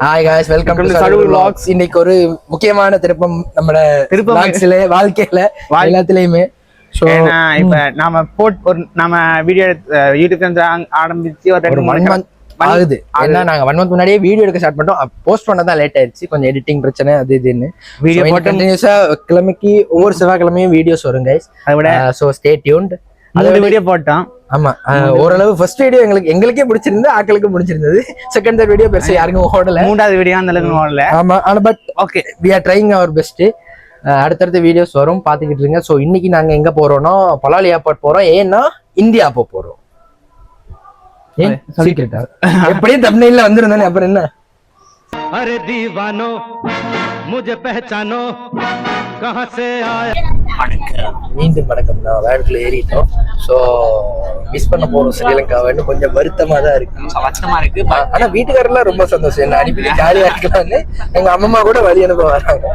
Hi guys welcome to சடுகு vlogs. இன்னைக்கு ஒரு முக்கியமான திருப்பம் நம்மட vlogsல வாழ்க்கையில எல்லாத்துலயுமே. சோ இப்ப நாம நாம வீடியோ யூடியூப் சேனல் ஆரம்பிச்சு ஒரு 1 month ஆகுது. ஏன்னா நாங்க 1 month முன்னாடியே வீடியோ எடுக்க ஸ்டார்ட் பண்ணிட்டோம். போஸ்ட் பண்ண தான் லேட் ஆயிடுச்சு, கொஞ்சம் எடிட்டிங் பிரச்சனை அது இதுன்னு. வீடியோ போட்டு கண்டினியூஸா கிழமைக்கு ஒவ்வொரு செவ்வாய்க்கிழமையும் வீடியோஸ் வரும் गाइस. அதோட சோ ஸ்டே டியூன்ட். அதோட வீடியோ போட்டோம். ஆமா, ஓரளவு ஃபர்ஸ்ட் வீடியோ எங்களுக்கே பிடிச்சிருந்தது, ஆட்களுக்கு பிடிச்சிருந்தது. செகண்ட் தேர்ட் வீடியோ பெருசா யாருக்கும் ஓடல. மூணாவது வீடியோ அந்த அளவுக்கு ஓடல. ஆமா, ஆனா but okay, we are trying our best. அடுத்தடுத்த வீடியோஸ் வரும், பாத்துக்கிட்டு இருங்க. ஸோ இன்னைக்கு நாங்க எங்க போறோம்னா பலாலி ஏர்போர்ட் போறோம். ஏன்னா இந்தியா போறோம். சீக்கிரட்டா எப்படியும் தம்ப்நெயில்ல வந்திருந்தானே, அப்புறம் என்ன? अरे दीवानो मुझे पहचानो कहां से आया. மீண்டும் வணக்கம். நான் வேனுக்குள்ள ஏறிட்டோம். ஸோ மிஸ் பண்ண போறோம் ஸ்ரீலங்காவை. கொஞ்சம் வருத்தமா தான் இருக்கு, சவச்சமா இருக்கு. ஆனா வீட்டுக்காரெல்லாம் ரொம்ப சந்தோஷம். என்ன அனுப்பி ஜாலியா இருக்கலாம்னு எங்க அம்மா கூட வழி அனுப்ப வராங்க.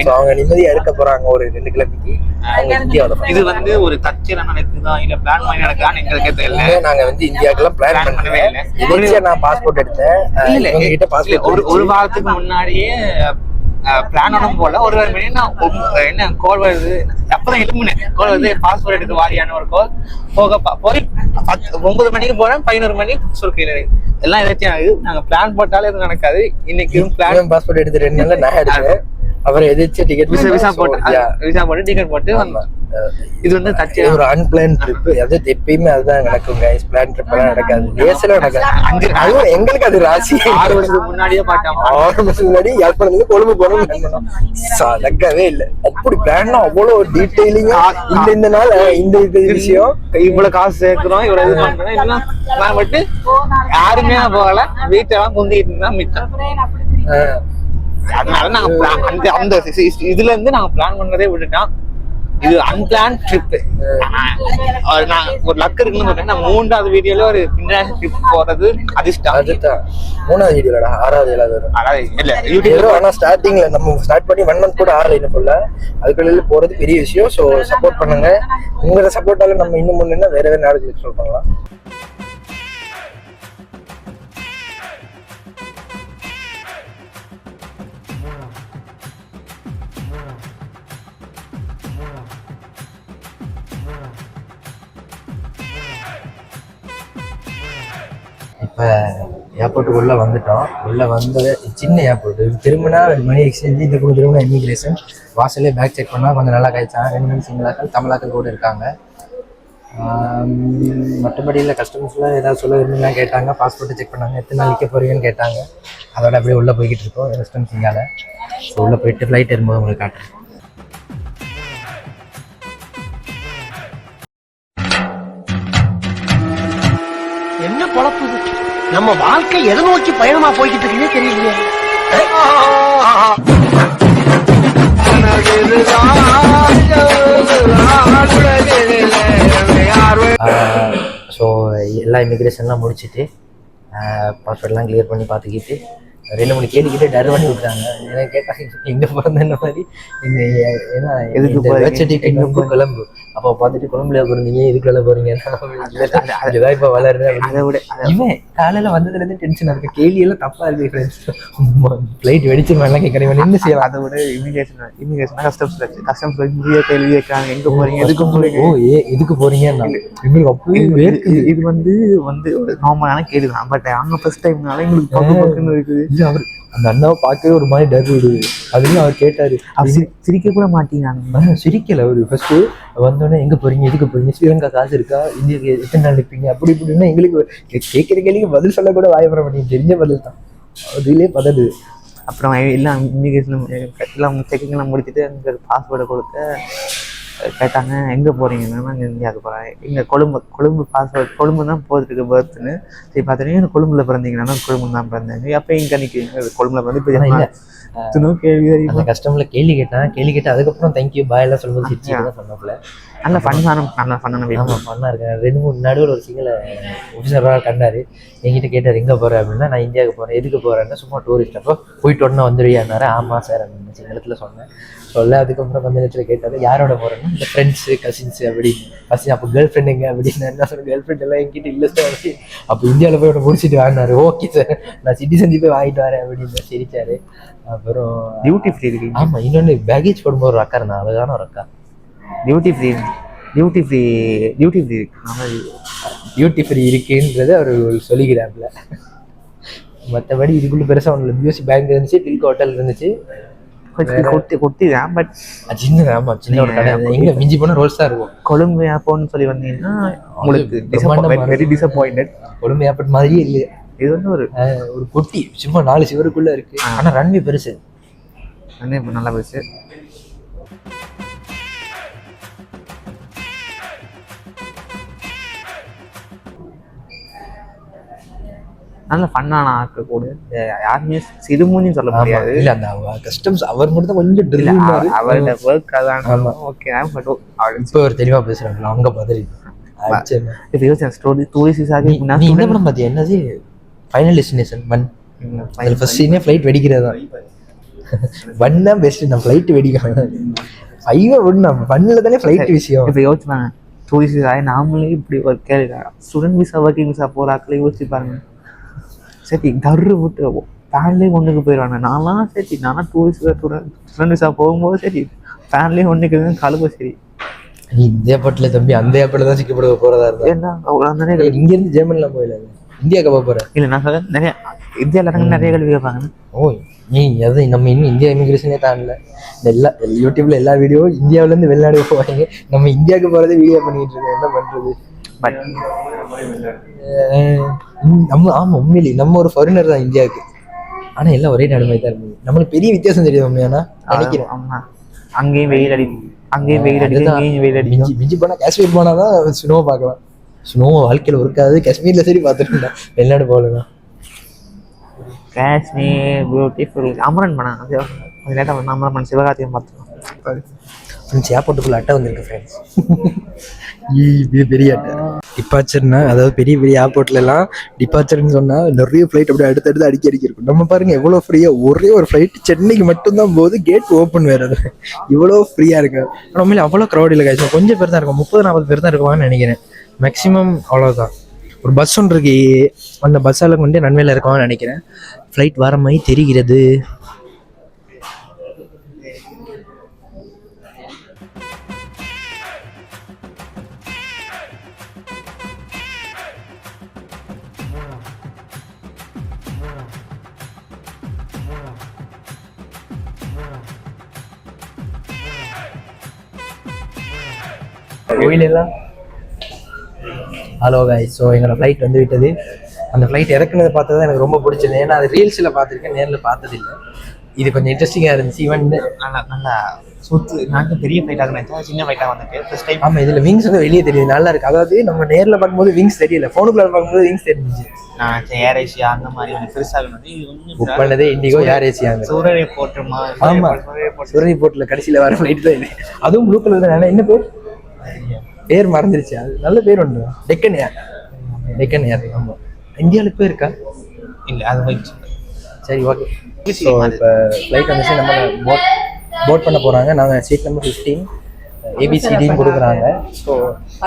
ஸோ அவங்க நிம்மதியா இருக்க போறாங்க ஒரு 2 கிழமைக்கு. அவங்க இந்தியாவில் இது வந்து ஒரு தற்செயலா நடக்குதா இல்ல பிளான் பண்ணி நடக்குதான்னு எங்களுக்கே தெரியல. நாங்க வந்து இந்தியாக்கெல்லாம் பிளான் பண்ணவே இல்லை. இதே நான் பாஸ்போர்ட் எடுத்தேன். கிட்ட பாஸ்போர்ட் ஒரு வாரத்துக்கு முன்னாடியே பிளான் ஒன்றும் போல. ஒரு மணி என்ன கோல் வருது, அப்பதான் எழுப்புனேன். கோல் வருது, பாஸ்போர்ட் எடுத்து வாரியான ஒரு கோல். போய் 9 மணிக்கு போறேன், 11 மணிக்கு சுருக்கை. எல்லாம் எதாச்சும் ஆகுது. நாங்க பிளான் போட்டாலும் எதுவும் நடக்காது. இன்னைக்கு பிளான் பாஸ்போர்ட் எடுத்து 2 நாள்ல நான் எடுத்தேன். அப்புறம் எதிர்த்து டிக்கெட் விசா போட்டு டிக்கெட் போட்டு வந்தோம். இது வந்து ஒரு அன்பிளான் ட்ரிப். அது எப்பயுமே அதுதான் நடக்கும் गाइस. பிளான் ட்ரிப் எல்லாம் நடக்காது, ரேஸ்ல நடக்காது. அதுவும் எங்களுக்கு அது ராசி. 6 வருஷத்துக்கு முன்னாடியே பார்த்தோம். 6 வருஷத்துக்கு முன்னாடி யாழ்ப்பாணத்துல கொழும்பு போறோம். நடக்கவே இல்லை. அப்படி பிளான் அவ்வளவு டீடைலிங்கா இந்த நாள் இந்த விஷயம் இவ்வளவு காசு சேர்க்கிறோம், இவ்வளவு இது பண்றோம். இதெல்லாம் பிளான் போட்டு யாருமே போகல. வீட்டெல்லாம் குந்திட்டு இருந்தா மிச்சம். அதனால நாங்க அந்த இதுல இருந்து நாங்க பிளான் பண்ணதே விட்டுட்டோம். இது அன்பிளான் ட்ரிப். நான் ஒரு லக் இருக்குன்னு சொல்றேன். நான் 3வது வீடியோல ஒரு இன்டர்நேஷனல் ட்ரிப் போறது அதிர்ஷ்டம். அதுதான் 3வது வீடியோலடா, 6வது இல்ல யூடியூப்ல. ஆனா ஸ்டார்டிங்ல நம்ம ஸ்டார்ட் பண்ணி 1 month கூட ஆகல இன்னும் போல. அதுக்குள்ள போறது பெரிய விஷயம். ஸோ சப்போர்ட் பண்ணுங்க. உங்களோட சப்போர்ட்டால நம்ம இன்னும் முன்னா வேற நாடுகளுக்கு எக்ஸ்ப்ளோர் பண்ணலாம். இப்போ ஏர்போர்ட்டுக்குள்ளே வந்துட்டோம். உள்ளே வந்து சின்ன ஏர்போர்ட்டு. திரும்பினா மணி எக்ஸ்சேஞ்சு, இந்த கூட திரும்பினா இமிக்ரேஷன். வாசலே பேக் செக் பண்ணால் கொஞ்சம் நல்லா கழிச்சாங்க. 2 மணி சிங்களாக்கள் தமிழாக்கள் கூட இருக்காங்க. மற்றபடி இல்லை, கஸ்டமர்ஸ்லாம் ஏதாவது சொல்ல விரும்புலாம் கேட்டாங்க. பாஸ்போர்ட்டு செக் பண்ணாங்க. எத்தனை நாள் நிற்க போகிறீங்கன்னு கேட்டாங்க. அதோட அப்படியே உள்ளே போய்கிட்டு இருக்கோம் வெஸ்டர்ன் சிங்கால. ஸோ உள்ளே போயிட்டு ஃப்ளைட் ஏறும்போது உங்களுக்கு காட்டுறேன். என்ன பொழப்பு நம்ம வாழ்க்கை எதை நோக்கி பயணமா போய்கிட்டு இருக்குன்னே தெரியலையே. ஸோ எல்லா இமிக்ரேஷன்லாம் முடிச்சுட்டு பாஸ்போர்ட்லாம் கிளியர் பண்ணி பார்த்துக்கிட்டு 2 மணி கேட்டுக்கிட்டு டர் பண்ணி விட்டாங்க. ஏன்னா கேட்டாங்க எங்கே பிறந்த மாதிரி. ஏன்னா எதுக்கு கொழம்பு. அப்போ பார்த்துட்டு கொழம்புல பிறந்தீங்க, இதுக்குள்ள போறீங்க. அதுதான் இப்போ வளருது. அதை விட இவன் காலையில் வந்ததுலேருந்து டென்ஷனாக இருக்கு. கேள்வியெல்லாம் தப்பா இருக்கு ஃப்ரெண்ட்ஸ். ஃப்ளைட் வெடிச்சிருவாங்கலாம் கேட்குறேன். என்ன செய்யலாம்? அதை விட இமிகிரேஷன் கஸ்டம்ஸ் நிறைய கேள்வி கேட்குறாங்க. எங்கே போறீங்க, எதுக்கு போறீங்க, எதுக்கு போறீங்க. எங்களுக்கு அப்போ இது வந்து ஒரு நார்மலான கேள்வி தான். பட் அவங்க ஃபர்ஸ்ட் டைம்னால எங்களுக்கு பக்குன்னு இருக்குது. அவர் அந்த அண்ணாவை பார்க்கவே ஒரு மாதிரி டர் விடுது. அதுலேயும் அவர் கேட்டாரு, சிரிக்க கூட மாட்டீங்க. சிரிக்கல. அவர் ஃபர்ஸ்ட் வந்தோடனே எங்க போறீங்க, எதுக்கு போறீங்க, ஸ்ரீலங்கா காசு இருக்கா, இந்தியாவுக்கு எத்தனை நாள் நிற்பீங்க, அப்படி இப்படின்னா எங்களுக்கு கேட்குற கேள்விக்கு பதில் சொல்ல கூட வாய்ப்பட மாட்டேங்க. தெரிஞ்ச பதில் தான், அதுலேயே பதது. அப்புறம் எல்லாம் இமிகிரேஷன் எல்லாம் செக்கிங்லாம் முடிச்சுட்டு அந்த பாஸ்போர்ட்டை கொடுக்க கேட்டாங்க. எங்கே போகிறீங்கன்னா நாங்கள் இந்தியாவுக்கு போகிறேன். இங்கே கொழும்பு பாஸ்போர்ட் கொழும்பு தான் போகிறதுக்கு பர்த்னு. சரி பார்த்தீங்கன்னா கொழும்புல பிறந்தீங்கன்னா கொழும்பு தான் பிறந்தாங்க. அப்போ இங்கே நிற்கிறீங்க கொழும்புல வந்து இப்போ இல்லை கேள்வி. அந்த கஸ்டமர்ல கேள்வி கேட்டு அதுக்கப்புறம் தேங்க்யூ பாய் எல்லாம் சொல்லும்போது சொன்னப்பல நல்ல ஃபன்னா ஃபன்னா இருக்கேன். 2-3 நடுவில் ஒரு சிங்கிள் ஆஃபீஸராக கண்டாரு. என்கிட்ட கேட்டார் எங்கே போகிறேன் அப்படின்னா, நான் இந்தியாவுக்கு போகிறேன். எதுக்கு போகிறேன்னா சும்மா டூரிஸ்ட். அப்போ போயிட்டு உடனே வந்துடுவியான்னாரு. ஆமாம் சார் அப்படின்னு சிங்களத்தில் சொன்னேன். சொல்ல. அதுக்கப்புறம் கொஞ்ச நேரத்தில் கேட்டாரு யாரோட போகிறேன்னா இந்த ஃப்ரெண்ட்ஸு கசின்ஸு அப்படி. கசின் அப்போ கேர்ள் ஃப்ரெண்டுங்க அப்படின்னு என்ன சொல்கிறேன், கேர்ள் ஃப்ரெண்ட் எல்லாம் என்கிட்ட இல்லை சார் அப்படி. அப்போ இந்தியாவில் போய் ஒன்று முடிச்சுட்டு வாங்கினாரு. ஓகே சார் நான் சிட்டி செஞ்சு போய் வாங்கிட்டு வரேன் அப்படின்னு சிரிச்சாரு. அப்புறம் டியூட்டி ஃப்ரீ இருக்கு. ஆமாம், இன்னொன்று பேகேஜ் போடும்போது ஒரு அக்கா இருந்தா, அழகான ஒரு அக்கா. டியூட்டி ஃப்ரீ இருக்கு. டியூட்டி ஃப்ரீ இருக்குன்றது அவர் சொல்லிக்கிறாப்புல. மற்றபடி இதுக்குள்ள பெருசாக ஒன்று பியூசி பேங்க் இருந்துச்சு, டில்க் ஹோட்டல் இருந்துச்சு, கொட்டிதான். பட் சின்ன ஆமாம் சின்ன ஒரு கடை. எங்கே மிஞ்சி போனால் ரோல்ஸாக இருக்கும். கொழும்பு ஏர்போர்ட்னு சொல்லி வந்தீங்கன்னா உங்களுக்கு வெரி டிசப்பாயிண்டட். கொழும்பு ஏர்போர்ட் மாதிரியே இல்லை. இது வந்து ஒரு குட்டி சும்மா 4 சிவருக்குள்ளே இருக்குது. ஆனால் ரன்வே பெருசு, நல்லா பெருசு. நல்ல ஃபன்னான ஆக்கக்கூட யாருமே சிறுமுன்னு சொல்ல முடியாது. இல்லை அந்த கஸ்டம்ஸ் அவர் மட்டும் தான் கொஞ்சம் அவரோட ஒர்க் அதான். ஓகே பட் இப்போ ஒரு தெளிவாக பேசுகிறாங்களா அங்கே பதறி. ஸ்டோரி டூரிஸ்டாக நீ என்ன படம் பார்த்தியா? என்னது ஃபைனல் டெஸ்டினேஷன் 1. அதில் ஃபர்ஸ்ட் சீனே ஃப்ளைட் வெடிக்கிறது தான். 1 தான் பெஸ்ட்டு. நான் ஃப்ளைட் வெடிக்கிறேன் 5 ஒன்று நம்ம 1ல் தானே ஃப்ளைட் விஷயம். இப்போ யோசிச்சுப்பாங்க டூரிஸ்டாக நாமளே இப்படி ஒரு கேள்வி ஸ்டூடெண்ட் விசா ஒர்க்கிங் விசா போகிற ஆக்களே யோசிச்சு பாருங்க. சரி கரு விட்டு ஃபேன்லேயே ஒன்றுக்கு போயிடுவாங்க. நான்லாம் சரி நான்லாம் ஸ்டூடெண்ட் விசா போகும்போது சரி ஃபேன்லேயே ஒன்றுக்கு கழுவ. சரி நீ இந்த ஏர்போர்ட்டில் தம்பி அந்த ஏர்போர்ட்டில் தான் சிக்கப்படுற போகிறதா இருந்தா ஏன்னா இங்கேருந்து ஜெர்மனிலாம் போயிடல, இந்தியாவுக்கு போக போகிறேன். இல்லை நான் சொல்ல நிறைய இந்தியாவில் நிறைய கேள்வி கேட்பாங்க. ஓ நீ அது நம்ம இன்னும் இந்தியா இமிகிரேஷனே தாண்டல. இந்த யூடியூப்ல எல்லா வீடியோ இந்தியாவிலேருந்து வெளிநாடு போவாங்க. நம்ம இந்தியாவுக்கு போகிறதே வீடியோ பண்ணிக்கிட்டு இருக்கோம். என்ன பண்ணுறது? பட் நம்ம ஆமாம் உண்மையிலே நம்ம ஒரு ஃபாரினர் தான் இந்தியாவுக்கு. ஆனால் எல்லாம் ஒரே நாடு மாதிரி தான் இருந்தது. நம்மளுக்கு பெரிய வித்தியாசம் தெரியும் உண்மையானா நினைக்கிறேன். ஆமாம் அங்கேயும் வெயில் அடிக்கும். மிஞ்சி போனால் காஷ்மீர் போனால் தான் ஸ்னோ பார்க்கலாம். ஸ்னோ வாழ்க்கையில் இருக்காது. காஷ்மீரில் சரி பார்த்துருந்தேன், வெளிநாடு போகலாம். காஷ்மீர் பியூட்டிஃபுல். அமரன் படம் அது கொஞ்சம் லேட்டாக பண்ண. அமரன் படம் சிவகார்த்திகேயன் பார்த்துருக்கோம். ஃப்ரெண்ட்ஸ் ஏர்போர்ட்டுக்குள்ள அட்டை வந்திருக்கு ஃப்ரெண்ட்ஸ். இது பெரிய அட்டை டிபார்ச்சர்னா, அதாவது பெரிய பெரிய ஏர்போர்ட்லாம் டிபார்ச்சர்னு சொன்னால் நிறைய ஃப்ளைட் அப்படியே அடுத்தடுத்து அடிக்கி இருக்கும். நம்ம பாருங்கள் எவ்வளோ ஃப்ரீயாக ஒரே ஒரு ஃப்ளைட் சென்னைக்கு மட்டும்தான் போகுது. கேட் ஓப்பன் வேறு அது இவ்வளோ ஃப்ரீயாக இருக்குது. ஆனால் உண்மையிலே அவ்வளோ க்ரௌட் இல்லை காய்ச்சி. கொஞ்சம் பேர் தான் இருக்கும், 30-40 பேர் தான் இருக்குவான்னு நினைக்கிறேன் மேக்ஸிமம். அவ்வளோதான். ஒரு பஸ் ஒன்று இருக்கு, அந்த பஸ்ஸால் கொண்டு நன்மையில் இருக்கவான்னு நினைக்கிறேன். ஃப்ளைட் வர மாதிரி தெரிகிறது. கோயிலெல்லாம் ஹலோ காய்ஸ். ஸோ எங்களோட ஃப்ளைட் வந்து விட்டது. அந்த ஃப்ளைட் இறக்குனதை பார்த்தது எனக்கு ரொம்ப பிடிச்சது. ஏன்னா அது ரீல்ஸில் பார்த்துருக்கேன், நேரில் பார்த்ததில்லை. இது கொஞ்சம் இன்ட்ரெஸ்டிங்காக இருந்துச்சு. ஈவன் நல்லா சுற்று நாங்கள் பெரிய ஃப்ளைட்டாக நினச்சா சின்ன ஃப்ளைட்டாக வந்துட்டு ஃபஸ்ட் டைம். ஆமாம் இதில் விங்ஸ் வந்து வெளியே தெரியுது, நல்லா இருக்குது. அதாவது நம்ம நேரில் பார்க்கும்போது விங்ஸ் தெரியல, ஃபோனுக்குள்ள பார்க்கும்போது விங்ஸ் தெரிஞ்சிச்சு. நான் ஏர் ஏசியா அந்த மாதிரி ஒன்று பெருசாக வந்து புக் பண்ணதே இண்டிகோ ஏர் ஏசியாங்க. சூரரை போட்டுமா? ஆமாம் சூரரை போட்டில் கடைசியில் வர ஃப்ளைட் தான் இது. அதுவும் ப்ளூ கலர் தான். என்ன பேர் மறந்துருச்சு. அது நல்ல பேர் ஒன்று, டெக்கன் ஏர். டெக்கன் ஏர். ஆமாம் இந்தியாவில் பேர் இருக்கா? இல்லை அது போயிடுச்சு. சரி ஓகே. ஸோ இப்போ ஃப்ளைட் வந்துச்சு, நம்ம போட் பண்ண போகிறாங்க. நாங்கள் சீட் நம்பர் 15 ABCDன்னு கொடுக்குறாங்க. ஸோ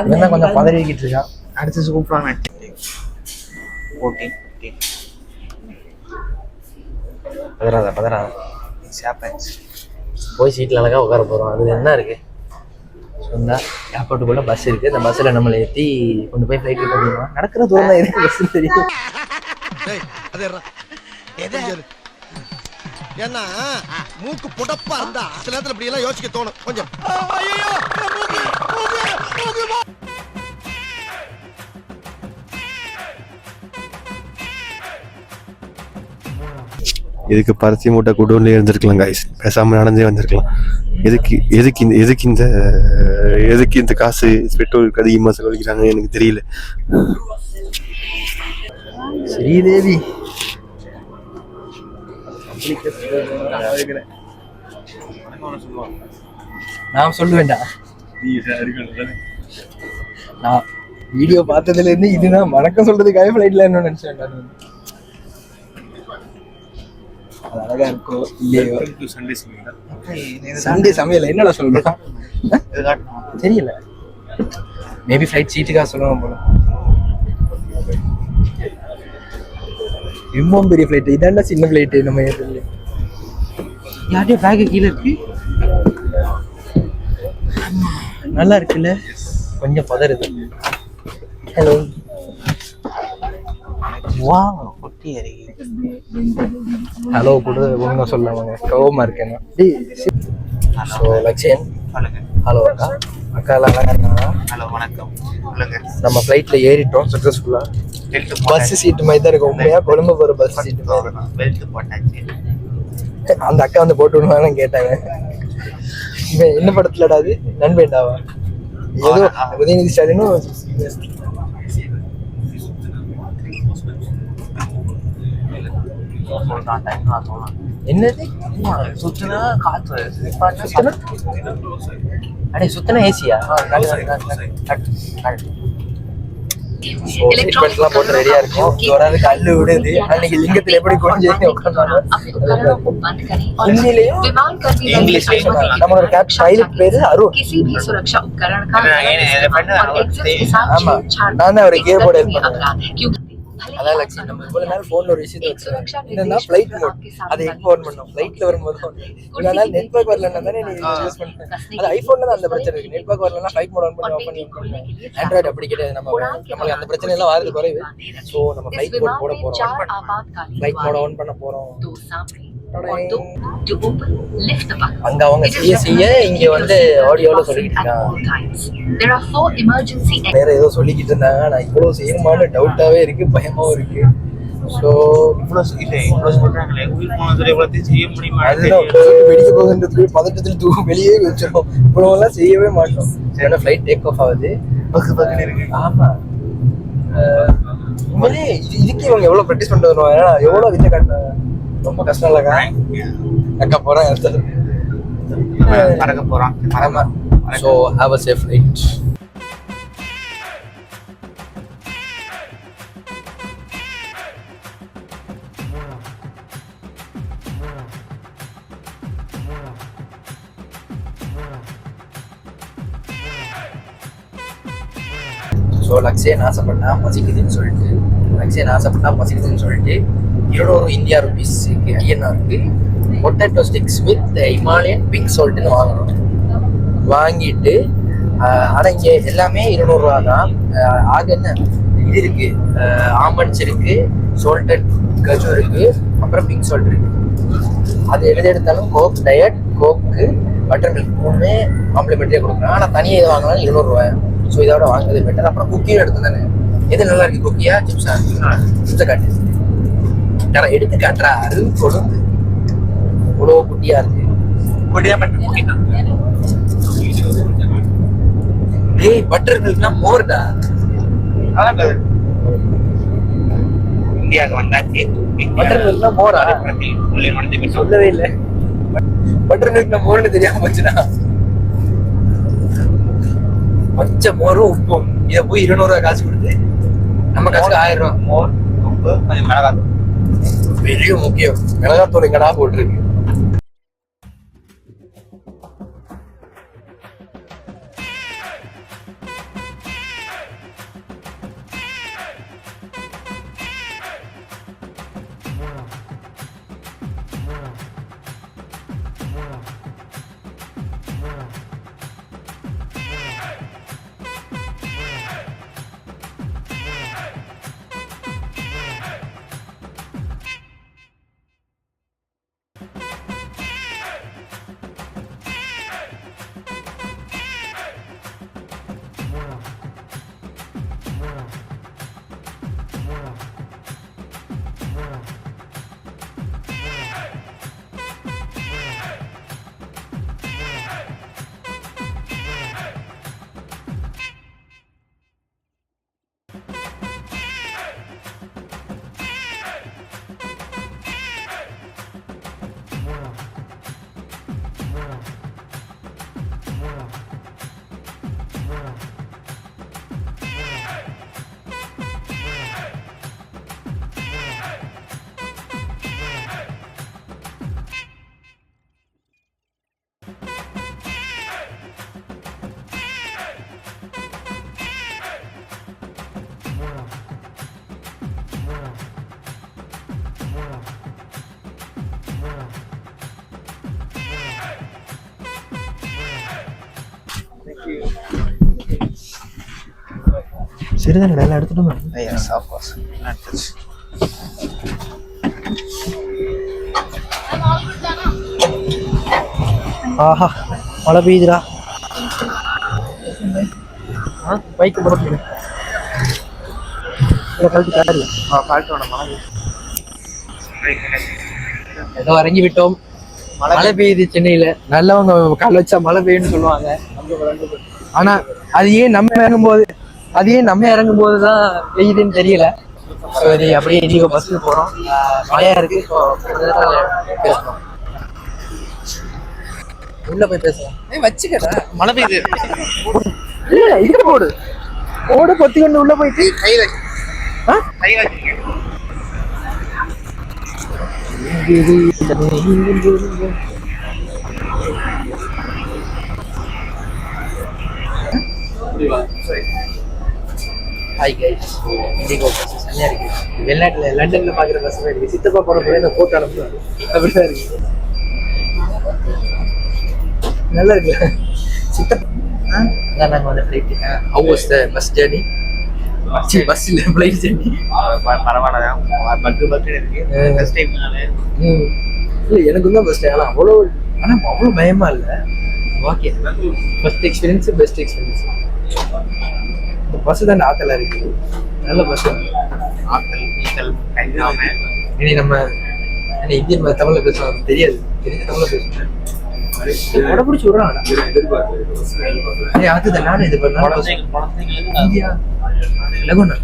இதெல்லாம் கொஞ்சம் பதறிக்கிட்டு இருக்கான். அடுத்து கூப்பிடுவாங்க 14 பதறாத போய் சீட்டில் அழகாக உட்கார போகிறோம். அது என்ன இருக்குது சொன்னால் ஏர்போர்ட்டுக்குள்ளே பஸ் இருக்குது. அந்த பஸ்ஸில் நம்மளை ஏற்றி கொண்டு போய் ஃப்ளைட்டில் போடுவோம். நடக்கிற தூரம் தான் எதுக்கு பஸ்ஸுன்னு தெரியும். ஏன்னா மூக்கு புடப்பா இருந்தா சில நேரத்துல இப்படி எல்லாம் யோசிக்க தோணும் கொஞ்சம். இதுக்கு பருத்தி மூட்டை குடோன்லேயே இருந்திருக்கலாம் காய்ஸ், பேசாமல் நடந்தே வந்திருக்கலாம். எதுக்கு இந்த காசு பெட்ரோலுக்கு அதிகமாக செலவழிக்கிறாங்க எனக்கு தெரியல. ஸ்ரீதேவி நான் சொல்லுவேன்டா. நான் வீடியோ பார்த்ததுல இருந்து இதுதான் வணக்கம் சொல்றதுக்காக ஃப்ளைட்ல என்ன நினைச்சேன். அது அழகா இருக்கும் இல்லையோ. சண்டே சமையல் என்னடா சொல்றோம் தெரியல. மேபி ஃப்ளைட் சீட்டுக்காக சொல்லுவாங்க போல. ரொம்ப பெரிய ஃப்ளைட் இதாண்டா, சின்ன ஃப்ளைட்டு நம்ம ஏற்றது. யார்டே பேக்கு கீழே இருக்கு. நல்லா இருக்குல்ல, கொஞ்சம் பதறுது. ஹலோ வா குட்டி அறிக்கை. ஹலோ கூட ஒழுங்கா சொல்லாமங்க, கோவமா இருக்கேன். ஸோ லக்ஷன், ஹலோ அக்கா. அக்கா எல்லாம் நல்லா இருக்காங்களா? ஹலோ வணக்கம், சொல்லுங்க. நம்ம ஃப்ளைட்ல ஏறிட்டோம் சக்ஸஸ்ஃபுல்லா. பஸ் சீட்டு மாதிரி தான் இருக்கும் உண்மையா, கொழும்பு போகிற பஸ் சீட்டு மாதிரி. பெல்ட் போட்டாச்சு. அந்த அக்கா வந்து போட்டு விடுவாங்கன்னு கேட்டாங்க. இவன் என்ன படத்துலடா அது, நண்பேண்டாவா ஏதோ உதயநிதி ஸ்டாலினும் என்னது சுத்துனா காத்து அடே சுத்தனா ஏசியா? எல்லாம் போட்டு ரெடியா இருக்கும். வராது கல்லு விடுது. அன்னைக்கு லிங்கத்துல எப்படி கொஞ்சம் ஹிந்திலையும் இங்கிலீஷ்லயும் நம்மளோட கேப் பைலட் பேரு அருண். ஆமா, நான் தான் அவரை கியர் போர்டு ஹெல்ப் பண்ணுவேன். அதான் லட்சம். நம்ம இவ்வளவு நாள் போன்ல ஒரு விஷயத்தை வச்சிருக்கோம், என்னன்னா ஃபிளைட் மோட். அதை எப்போ ஆன் பண்ணோம்? ஃபிளைட்ல வரும்போது இவ்வளவு நாள் நெட்வொர்க் வரலன்னா தானே நீ யூஸ் பண்ண. அது ஐபோன்ல தான் அந்த பிரச்சனை இருக்கு. நெட்வொர்க் வரலன்னா ஃபிளைட் மோட் ஆன் பண்ணி ஆண்ட்ராய்டு அப்படி கிடையாது. நம்மளுக்கு அந்த பிரச்சனை எல்லாம் வரது குறைவு. ஸோ நம்ம ஃபிளைட் மோட் போட போறோம், ஃபிளைட் மோட் ஆன் பண்ண போறோம். அங்க அவங்க செய்ய இங்க வந்து ஆடியோல சொல்லிட்டு வேற ஏதோ சொல்லிக்கிட்டு இருந்தாங்க. நான் இவ்வளவு செய்யணுமான்னு டவுட்டாவே இருக்கு, பயமாவும் இருக்கு. ஸோ வெடிக்க போகுதுன்றது பதட்டத்துல வெளியே வச்சிருக்கோம். இவ்வளவுலாம் செய்யவே மாட்டோம். ஏன்னா ஃபிளைட் டேக் ஆஃப் ஆகுது. ஆமா, உண்மையிலே இதுக்கு இவங்க எவ்வளவு ப்ராக்டிஸ் பண்ணிட்டு வருவாங்க. ஏன்னா எவ்வளவு வித்த காட்டினாங்க. ரொம்ப கஷ்டம் இல்லக்கா. அக்கா போறேன் பறக்க போறான். ஆமா. So have a safe flight. So Lakshan ஆசைப்பட்டா பசிக்குதுன்னு சொல்லிட்டு 200 இந்தியா ருபீஸுக்கு ஐஎன்ஆருக்கு potato sticks with Himalayan pink சால்ட்னு வாங்கணும். வாங்கிட்டு ஆனால் இங்கே எல்லாமே 200 ரூபா தான். ஆக என்ன இது இருக்கு, ஆமண்ட்ஸ் இருக்கு, சால்டட் கஜு இருக்கு, அப்புறம் பிங்க் சால்ட் இருக்கு. அது எடுத்தாலும் கோக் டயட், கோக்கு, பட்டர் மில்க் மூணுமே காம்ப்ளிமெண்ட்ரியாக கொடுக்குறேன். ஆனால் தனியாக இது வாங்கினாலும் 200 ரூபாய். ஸோ இதோட வாங்குறது பெட்டர். அப்புறம் குக்கியும் எடுத்து தானே, எது நல்லா இருக்கு, குக்கியா சிப்ஸா? சிப்ஸை காட்டு, எடுத்து காட்டுறா. அது கொழுந்து இவ்வளோ குட்டியா இருக்கு. டேய் பட்டர் மில்க்னா மோர்டா. இந்தியாவுக்கு வந்தாச்சு. பட்டர் மில்க்னா மோரா? சொல்லவே இல்லை. பட்டர் மில்க்னா மோர்னு தெரியாம போச்சுனா. பச்சை மோரும் உப்பும் இதை போய் 200 ரூபாய் காசு கொடுத்து நம்ம காசுக்கு 1000 ரூபாய். மோர், உப்பு, கொஞ்சம் மிளகாத்தூள். பெரிய முக்கியம், மிளகாத்தூள் எங்கடா போட்டிருக்கு. சரிதான் எல்லாம் எடுத்துட்டோம். எஸ் ஆஃப் கோர்ஸ் எடுத்துச்சு. ஆஹா மழை பெய்யுதுடா. பைக்கு போட்டு கழட்டி காரு பாட்டோட மழை ஏதோ இறங்கி விட்டோம். மழை பெய்யுது சென்னையில. நல்லவங்க கால் வச்சா மழை பெய்யுன்னு சொல்லுவாங்க. ஆனா அது ஏன் நம்ம இறங்கும் போதுதான் பெய்யுதுன்னு தெரியல. சரி அப்படியே இன்னைக்கு பஸ்ல போறோம். மழையா இருக்கு. பேசணும், உள்ள போய் பேசலாம். வச்சுக்கடா மழை பெய்யுது. இல்ல இதுக்கு போடு பொத்தி கொண்டு உள்ள போயிட்டு கையில ஹாய் கைஸ், இண்டிகோ பஸ் செம்மையா இருக்கு. வெளிநாட்டுல லண்டன்ல பாக்குற பஸ் தான் இருக்கு. சித்தப்பா போற போய் இந்த போட்டோ அனுப்புறாரு. அப்படிதான் இருக்கு. நல்லா இருக்கு. சித்தப்பா அதான் நாங்க வந்து flight. How was the bus journey? Bus இல்ல ஃப்ளைட் ஜர்னி. பரவாயில்ல, பட்டு இருக்கு. ஃபர்ஸ்ட் டைம் இல்ல எனக்கு தான் ஃபர்ஸ்ட். ஆனா அவ்வளவு பயமா இல்ல. Okay, first experience best experience. இந்த பஸ் தான் ஆத்தலா இருக்கு. நல்ல பஸ். ஆத்தல் ஈத்தல் கைதாம இனி நம்ம இந்தியன் தமிழ்ல பேசுவோம். தெரியாது, தெரிஞ்ச தமிழ்ல பேசுவேன். பிடிச்சி விடுறாங்க. அதுதான் நானும் இது பண்ண இந்தியா லகுனா.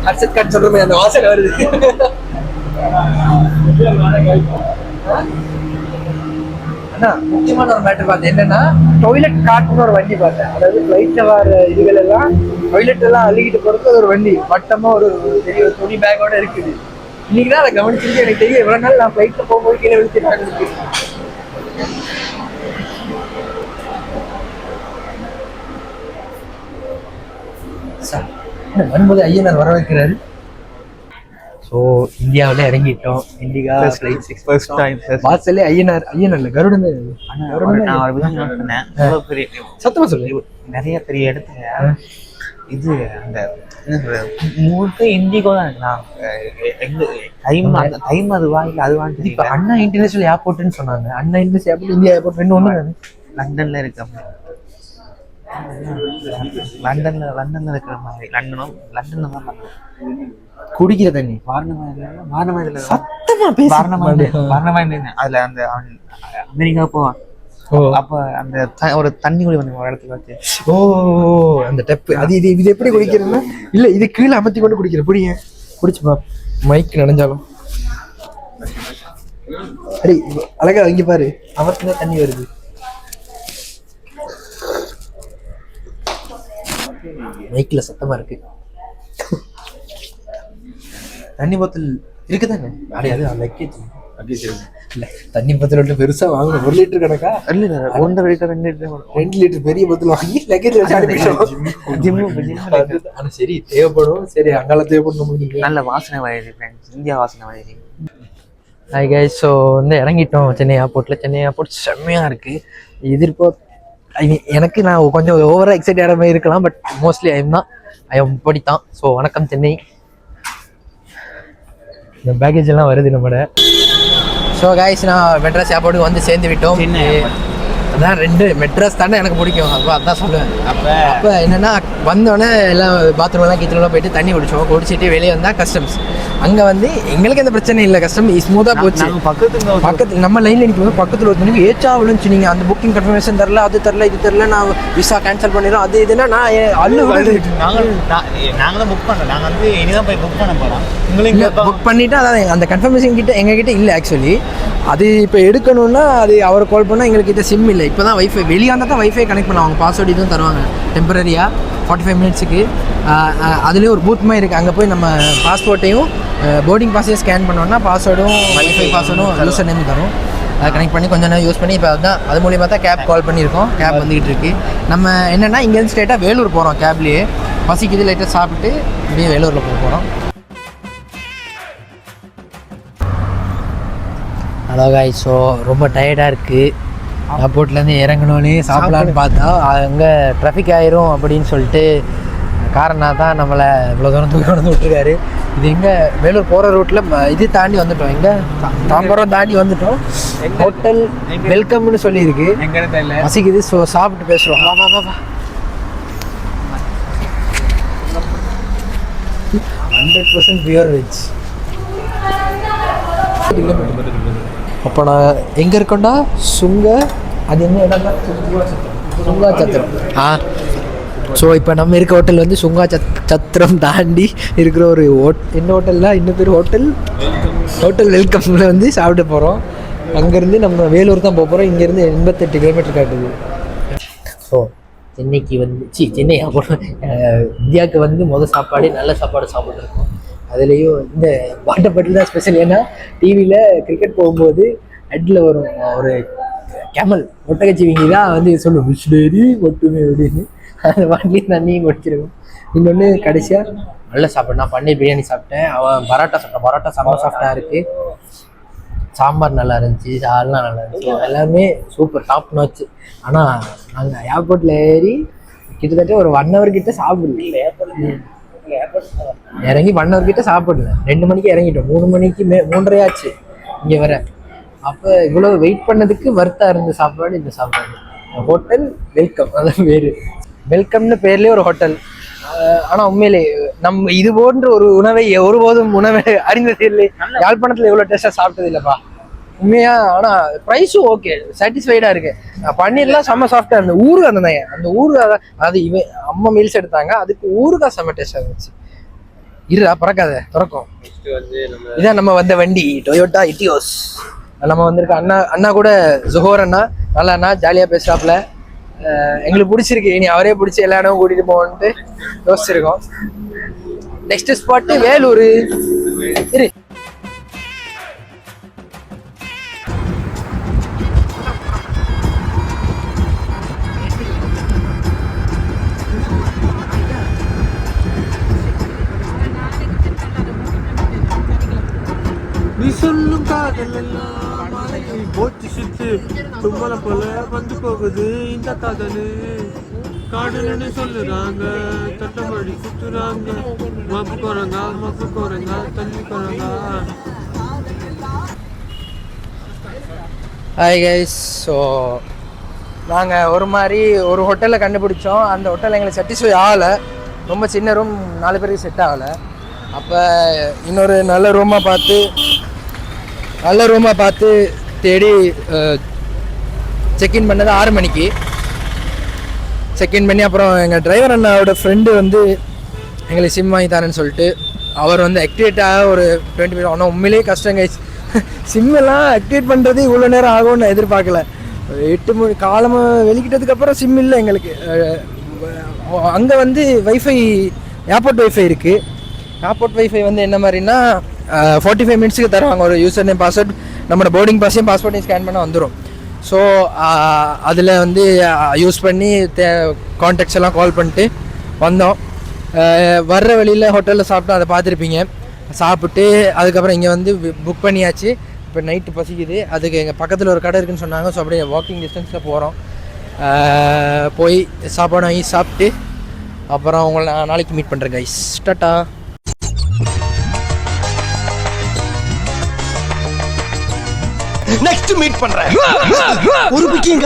ஹர்ஷத் கார்டு சொல்ற மாதிரி அந்த வாசனை வருது. அண்ணா முக்கியமான ஒரு மேட்டர் பார்த்தேன். என்னன்னா டாய்லெட் காட்டுன்னு ஒரு வண்டி பார்த்தேன். அதாவது ஃப்ளைட்ல வர இதுகள் எல்லாம் டாய்லெட் எல்லாம் அள்ளிக்கிட்டு போறது ஒரு வண்டி வட்டமா ஒரு பெரிய ஒரு துணி பேக்கோட இருக்குது. இன்னைக்கு தான் அதை கவனிச்சிருக்கு. எனக்கு தெரியும் இவ்வளவு நாள் நான் ஃப்ளைட்ல போகும்போது கீழே விழுத்து வரும்போது ஐயனார் வர வைக்கிறாரு. ஸோ இந்தியாவில் இறங்கிட்டோம். இண்டிகா ஃபர்ஸ்ட் டைம் வாசல்லே ஐயனார் இல்ல கருடன். சத்தமா சொல்லு. நிறைய பெரிய இடத்துல இது அந்த என்ன சொல்றது முழுக்க இண்டிகோ தான் இருக்கு. டைம் அதுவா இல்லை அதுவான்னு இப்போ அண்ணா இன்டர்நேஷனல் ஏர்போர்ட்னு சொன்னாங்க. அண்ணா இன்டர்நேஷனல் ஏர்போர்ட் இந்தியா ஏர்போர்ட் ரெண்டு ஒன்று லண்டன்ல இருக்கு. லண்டன்ல இருக்கிற மாதிரி லண்டன்ல தான் குடிக்கிற தண்ணி வாரணமாயில சத்தமா அதுல அந்த அமெரிக்கா போவான். அப்ப அந்த ஒரு தண்ணி குடி வந்து ஒரு இடத்துல வச்சு அந்த டெப் அது இது எப்படி குடிக்கிறதுன்னா இல்ல இது கீழே அமர்த்தி கொண்டு குடிக்கிற புடிங்க குடிச்சு பா மைக் நனைஞ்சாலும். அடி அழகா இங்க பாரு அமர்த்தினா தண்ணி வருது. மைக்ல சத்தமா இருக்கு. தண்ணி போத்தல் இருக்குதானே? அடையாது லக்கேஜ் இல்ல. தண்ணி போத்தல் வந்து பெருசா வாங்கணும். 1 லிட்டர் கணக்கா? இல்ல 1.5 லிட்டர் 2 லிட்டர் பெரிய போத்தல் வாங்கி லக்கேஜ் வச்சு அனுப்பிட்டோம். ஆனா சரி தேவைப்படும். சரி அங்கால தேவைப்படும். நல்ல வாசனை வருது ஃப்ரெண்ட்ஸ், இந்தியா வாசனை வருது. ஹாய் கைஸ், ஸோ வந்து இறங்கிட்டோம் சென்னை ஏர்போர்ட்ல. சென்னை ஏர்போர்ட் செம்மையா இருக்கு. எனக்கு நான் கொஞ்சம் ஓவரா எக்ஸைட் ஆகிற மாதிரி இருக்கலாம். பட் மோஸ்ட்லி ஐஎம் படித்தான். ஸோ வணக்கம் சென்னை. இந்த பேக்கேஜ் எல்லாம் வருது நம்மட. ஸோ கைஸ், நான் மெட்ராஸ் ஏர்போர்ட்டுக்கு வந்து சேர்ந்து விட்டோம். அதான் 2 மெட்ராஸ் தானே எனக்கு பிடிக்கும். அப்போ அதான் சொல்லுவேன். அப்போ என்னன்னா வந்தோடனே எல்லாம் பாத்ரூம்லாம் கீச்சலாம் போயிட்டு தண்ணி குடிச்சிட்டு வெளியே வந்தால் கஸ்டம்ஸ். அங்கே வந்து எங்களுக்கு எந்த பிரச்சனை இல்லை. கஸ்டம் ஸ்மூத்தாக போச்சு. பக்கத்தில் நம்ம லைனில் நிற்கும். பக்கத்தில் ஒருத்தனுக்கு ஏச்சா விழுந்துச்சு. நீங்கள் அந்த புக்கிங் கன்ஃபர்மேஷன் தரல, அது தரல, இது தரல, நான் விசா கேன்சல் பண்ணிடுறோம். அது இதுன்னா நான் நாங்களும் புக் பண்ணோம். நாங்கள் வந்து இனிதான் போய் புக் பண்ண போகிறோம். புக் பண்ணிவிட்டு அதான் அந்த கன்ஃபர்மேஷன் கிட்ட எங்ககிட்ட இல்லை ஆக்சுவலி. அது இப்போ எடுக்கணும்னா அது அவரை கால் பண்ணால் எங்கள்கிட்ட சிம் இல்லை. இப்போ தான் வைஃபை வெளியே வந்தால் தான் வைஃபை கனெக்ட் பண்ணுவாங்க. பாஸ்வேர்டு இதுவும் தருவாங்க டெம்பரரியாக. 45 மினிட்ஸுக்கு. அதுலேயே ஒரு பூத் மாதிரி இருக்குது. அங்கே போய் நம்ம பாஸ்போர்ட்டையும் போர்டிங் பாஸையும் ஸ்கேன் பண்ணோன்னா பாஸ்வேர்டும் வைஃபை பாஸ்வேர்டும் யூசர் நேம் தரும். அதை கனெக்ட் பண்ணி கொஞ்சம் நேரம் யூஸ் பண்ணி இப்போ அதுதான் அது மூலியமாக தான் கேப் கால் பண்ணியிருக்கோம். கேப் வந்துக்கிட்டு இருக்குது. நம்ம என்னென்னா இங்கேருந்து ஸ்ட்ரெயிட்டாக வேலூர் போகிறோம். கேப்லேயே பசிக்குது, லைட்டாக சாப்பிட்டு அப்படியே வேலூரில் போகிறோம். ஹலோ காய்ஸ், ஸோ ரொம்ப டயர்டாக இருக்குது. ஏர்போர்ட்லேருந்து இறங்கணுன்னே சாப்பிட்லான்னு பார்த்தா அங்கே ட்ராஃபிக் ஆயிரும் அப்படின்னு சொல்லிட்டு காரணம் தான் நம்மளை இவ்வளோ தூரம் தூக்கி கொண்டு விட்டுருக்காரு. இது எங்கே வேலூர் போகிற ரூட்டில் இது தாண்டி வந்துட்டோம். எங்கே தாம்பரம் தாண்டி வந்துட்டோம். ஹோட்டல் வெல்கம்னு சொல்லியிருக்கு. பசிக்குது, ஸோ சாப்பிட்டு பேசுகிறோம். வா வா வா 100% பியூர் வெஜ். அப்போ நான் எங்கே இருக்கோண்டா அது என்ன இடம்னா சுங்கா சத்திரம். ஸோ இப்போ நம்ம இருக்க ஹோட்டல் வந்து சுங்கா சத்திரம் தாண்டி இருக்கிற ஒரு என்ன ஹோட்டல்னா இன்னும் பேர் ஹோட்டல் வெல்கம்ல வந்து சாப்பிட போகிறோம். அங்கேருந்து நம்ம வேலூர் தான் போக போகிறோம். இங்கேருந்து 88 கிலோமீட்டர் காட்டுது. ஸோ சென்னைக்கு வந்து சென்னை இந்தியாவுக்கு வந்து சாப்பாடு நல்ல சாப்பாடு சாப்பிட்ருக்கோம். அதுலேயும் இந்த வாட்டர் பாட்டில் தான் ஸ்பெஷல். ஏன்னா டிவியில் கிரிக்கெட் போகும்போது ஹெட்டில் வரும் ஒரு கேமல் ஒட்டகச்சிவிங்கி தான் வந்து சொல்லும் பிஸ்லேரி ஒட்டுமே அப்படின்னு. அந்த பாட்டிலையும் தண்ணியும் குடிச்சிருக்கோம். இன்னொன்று கடைசியாக நல்ல சாப்பாடு. நான் பன்னீர் பிரியாணி சாப்பிட்டேன். அவன் பரோட்டா சாப்பிட்டேன். பரோட்டா செம்ம சாஃப்டாக இருக்குது. சாம்பார் நல்லா இருந்துச்சு, சால்லாம் நல்லா இருந்துச்சு. எல்லாமே சூப்பர் டாப் நாச்சு. ஆனால் நாங்கள் ஏர்போர்ட்டில் ஏறி கிட்டத்தட்ட ஒரு 1 hour கிட்ட சாப்பிடல. இறங்கி 1 hour கிட்ட சாப்பிடல. 2 மணிக்கு இறங்கிட்டோம். 3 மணிக்கு 3:30 ஆச்சு இங்கே வர. அப்போ இவ்வளோ வெயிட் பண்ணதுக்கு வர்த்தாக இருந்த சாப்பாடு இந்த சாப்பாடு. ஹோட்டல் வெல்கம், அதான் பேர். வெல்கம்னு பேர்லேயே ஒரு ஹோட்டல். ஆனால் உண்மையிலே நம்ம இது போன்ற ஒரு உணவை ஒருபோதும் அறிந்தது இல்லை. யாழ்ப்பாணத்தில் எவ்வளோ டேஸ்ட்டாக சாப்பிட்டது இல்லைப்பா உண்மையா. ஆனால் ப்ரைஸும் ஓகே, சாட்டிஸ்ஃபைடாக இருக்கு. பன்னீர்லாம் செம்ம சாஃப்டாக இருந்தது. ஊறுகாய் அந்த ஊறுகாய் அது அம்மா மீல்ஸ் எடுத்தாங்க. அதுக்கு ஊறுகாய் செம்ம டேஸ்ட்டாக இருந்துச்சு. இருடா பறக்காத திறக்கும். இதான் நம்ம வந்த வண்டி டொயோட்டா இட்டியோஸ். நம்ம வந்திருக்க அண்ணா கூட ஜுஹோர் அண்ணா, நல்லா அண்ணா ஜாலியாக பேசுறாப்புல. எங்களுக்கு பிடிச்சிருக்கு. இனி அவரே பிடிச்சி எல்லா இடமும் கூட்டிட்டு போகணுன்ட்டு யோசிச்சிருக்கோம். Next spot Vellore. இரு நீ சொல்லும் காதல் எல்லாம் போச்சு சுத்து தும்மல போல வந்து போகுது இந்த காதலு. காதல்னு சொல்லுறாங்க, தட்டமடி சுத்துறாங்க, மப்பு குறங்க தள்ளி குறங்க. ஹாய் கைஸ், ஸோ நாங்கள் ஒரு ஹோட்டலில் கண்டுபிடிச்சோம். அந்த ஹோட்டல் எங்களுக்கு சாட்டிஸ்ஃபை ஆகலை. ரொம்ப சின்ன ரூம், 4 பேருக்கு செட் ஆகலை. அப்போ இன்னொரு நல்ல ரூமாக பார்த்து தேடி செக்இன் பண்ணது 6 மணிக்கு. செக்இன் பண்ணி அப்புறம் எங்கள் டிரைவர் அண்ணாவோட ஃப்ரெண்டு வந்து எங்களுக்கு சிம் வாங்கி தரேன்னு சொல்லிட்டு அவர் வந்து ஆக்டிவேட்டாக ஒரு 20 minutes. ஆனால் உண்மையிலேயே கஷ்டம் கைஸ். சிம்மெல்லாம் ஆக்டிவேட் பண்ணுறது இவ்வளோ நேரம் ஆகும்னு நான் எதிர்பார்க்கல. 8 மணி காலமாக வெளிக்கிட்டதுக்கப்புறம் சிம் இல்லை எங்களுக்கு. அங்கே வந்து வைஃபை ஏர்போர்ட் வைஃபை இருக்குது. ஏர்போர்ட் வைஃபை வந்து என்ன மாதிரின்னா 45 மினிட்ஸுக்கு தருவாங்க. ஒரு யூசர் நேம் பாஸ்வேர்ட், நம்மளோட போர்டிங் பாஸையும் பாஸ்போர்ட்டையும் ஸ்கேன் பண்ண வந்துடும். ஸோ அதில் வந்து யூஸ் பண்ணி கான்டாக்ட்ஸ் எல்லாம் கால் பண்ணிட்டு வந்தோம். வர்ற வழியில் ஹோட்டலில் சாப்பிட்டோம், அதை பார்த்துருப்பீங்க. சாப்பிட்டு அதுக்கப்புறம் இங்கே வந்து புக் பண்ணியாச்சு. இப்போ நைட்டு பசிக்குது. அதுக்கு எங்கள் பக்கத்தில் ஒரு கடை இருக்குதுன்னு சொன்னாங்க. ஸோ அப்படியே வாக்கிங் டிஸ்டன்ஸில் போகிறோம். போய் சாப்பாடு வாங்கி சாப்பிட்டு அப்புறம் உங்களை நான் நாளைக்கு மீட் பண்ணுறேன் கைஸ். டாட்டா. நெக்ஸ்ட் மீட் பண்றேன். ஒரு புக்கிங்